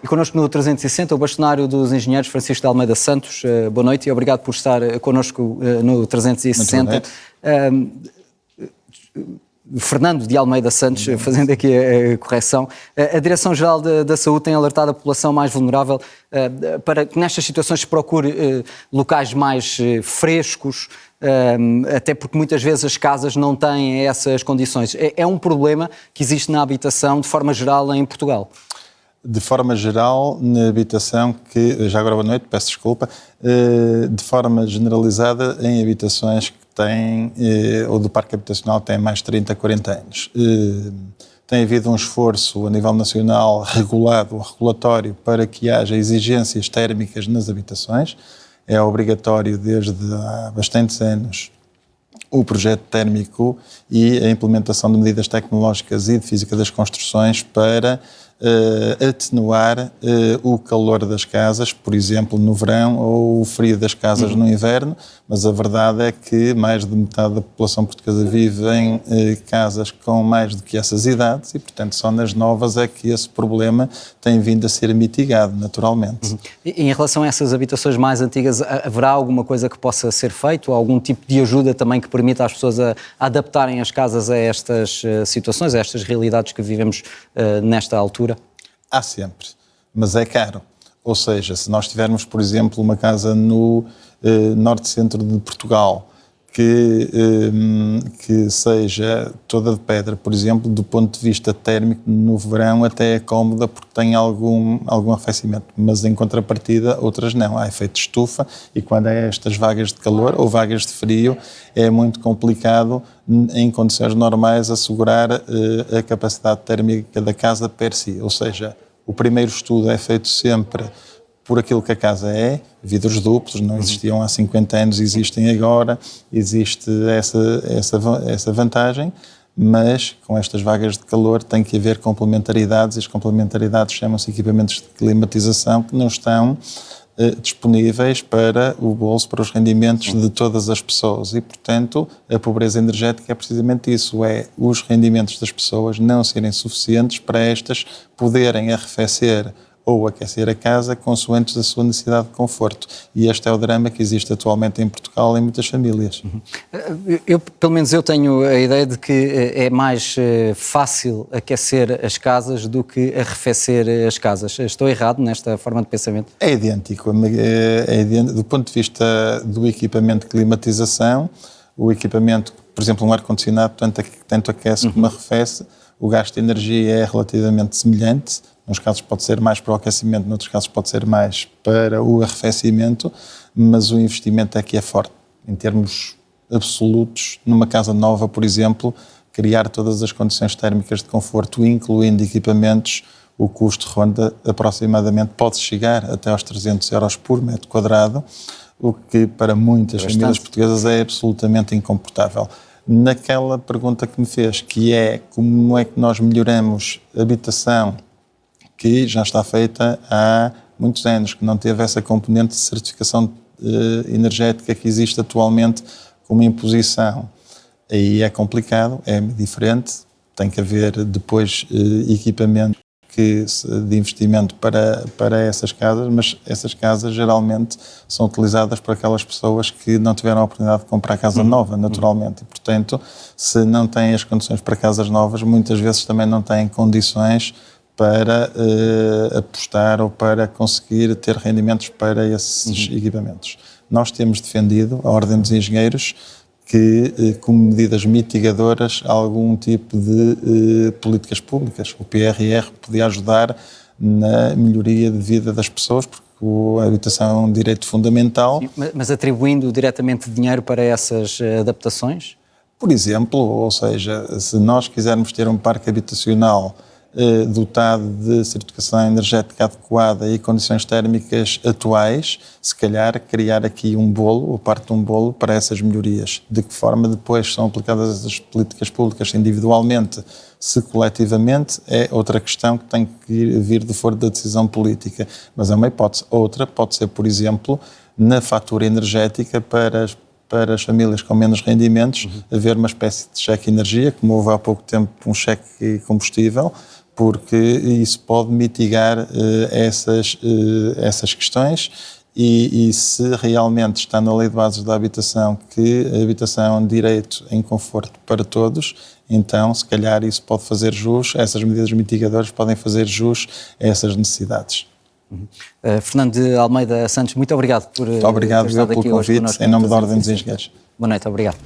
E connosco no 360 o bastonário dos engenheiros Francisco de Almeida Santos. Boa noite e obrigado por estar connosco no 360. Fernando de Almeida Santos, fazendo aqui a correção. A Direção-Geral da Saúde tem alertado a população mais vulnerável para que nestas situações se procure locais mais frescos, até porque muitas vezes as casas não têm essas condições. É um problema que existe na habitação de forma geral em Portugal? De forma geral, na habitação, já agora boa noite, peço desculpa, de forma generalizada em habitações que têm, ou do parque habitacional têm mais de 30, 40 anos. Tem havido um esforço a nível nacional regulado, regulatório, para que haja exigências térmicas nas habitações. É obrigatório desde há bastantes anos o projeto térmico e a implementação de medidas tecnológicas e de física das construções para atenuar o calor das casas, por exemplo, no verão, ou o frio das casas no inverno, mas a verdade é que mais de metade da população portuguesa vive em casas com mais do que essas idades e, portanto, só nas novas é que esse problema tem vindo a ser mitigado, naturalmente. E em relação a essas habitações mais antigas, haverá alguma coisa que possa ser feito? Algum tipo de ajuda também que permita às pessoas a adaptarem as casas a estas situações, a estas realidades que vivemos nesta altura? Há sempre, mas é caro. Ou seja, se nós tivermos, por exemplo, uma casa no norte-centro de Portugal que seja toda de pedra, por exemplo, do ponto de vista térmico, no verão até é cómoda porque tem algum arrefecimento, mas em contrapartida outras não. Há efeito de estufa e quando há estas vagas de calor ou vagas de frio é muito complicado em condições normais assegurar a capacidade térmica da casa per si. Ou seja, o primeiro estudo é feito sempre por aquilo que a casa é, vidros duplos, não existiam há 50 anos, existem agora, existe essa vantagem, mas com estas vagas de calor tem que haver complementaridades, e as complementaridades chamam-se equipamentos de climatização que não estão disponíveis para o bolso, para os rendimentos de todas as pessoas e, portanto, a pobreza energética é precisamente isso, é os rendimentos das pessoas não serem suficientes para estas poderem arrefecer ou aquecer a casa consoante a sua necessidade de conforto. E este é o drama que existe atualmente em Portugal em muitas famílias. Pelo menos eu tenho a ideia de que é mais fácil aquecer as casas do que arrefecer as casas. Estou errado nesta forma de pensamento? É idêntico. Do ponto de vista do equipamento de climatização, o equipamento, por exemplo, um ar-condicionado, tanto aquece como arrefece, o gasto de energia é relativamente semelhante. Nos casos pode ser mais para o aquecimento, noutros casos pode ser mais para o arrefecimento, mas o investimento aqui é forte. Em termos absolutos, numa casa nova, por exemplo, criar todas as condições térmicas de conforto, incluindo equipamentos, o custo ronda aproximadamente, pode chegar até aos 300 euros por metro quadrado, o que para muitas famílias portuguesas é absolutamente incomportável. Naquela pergunta que me fez, que é como é que nós melhoramos a habitação, que já está feita há muitos anos, que não teve essa componente de certificação energética que existe atualmente como imposição. Aí é complicado, é diferente, tem que haver depois equipamento de investimento para essas casas, mas essas casas geralmente são utilizadas por aquelas pessoas que não tiveram a oportunidade de comprar casa nova, naturalmente. E, portanto, se não têm as condições para casas novas, muitas vezes também não têm condições para apostar ou para conseguir ter rendimentos para esses equipamentos. Nós temos defendido, a Ordem dos Engenheiros, que como medidas mitigadoras algum tipo de políticas públicas. O PRR podia ajudar na melhoria de vida das pessoas, porque a habitação é um direito fundamental. Sim, mas atribuindo diretamente dinheiro para essas adaptações? Por exemplo, ou seja, se nós quisermos ter um parque habitacional dotado de certificação energética adequada e condições térmicas atuais, se calhar criar aqui um bolo, ou parte de um bolo, para essas melhorias. De que forma depois são aplicadas as políticas públicas individualmente, se coletivamente, é outra questão que tem que vir de fora da decisão política. Mas é uma hipótese. Outra pode ser, por exemplo, na fatura energética para as famílias com menos rendimentos, haver uma espécie de cheque energia, como houve há pouco tempo um cheque combustível, porque isso pode mitigar essas questões e se realmente está na Lei de Bases da Habitação que a habitação é um direito em conforto para todos, então se calhar isso pode fazer jus, essas medidas mitigadoras podem fazer jus a essas necessidades. Fernando de Almeida Santos, muito obrigado por Muito obrigado ter estado pelo aqui hoje convite, connosco. em nome da Ordem dos Engenheiros. Boa noite, obrigado.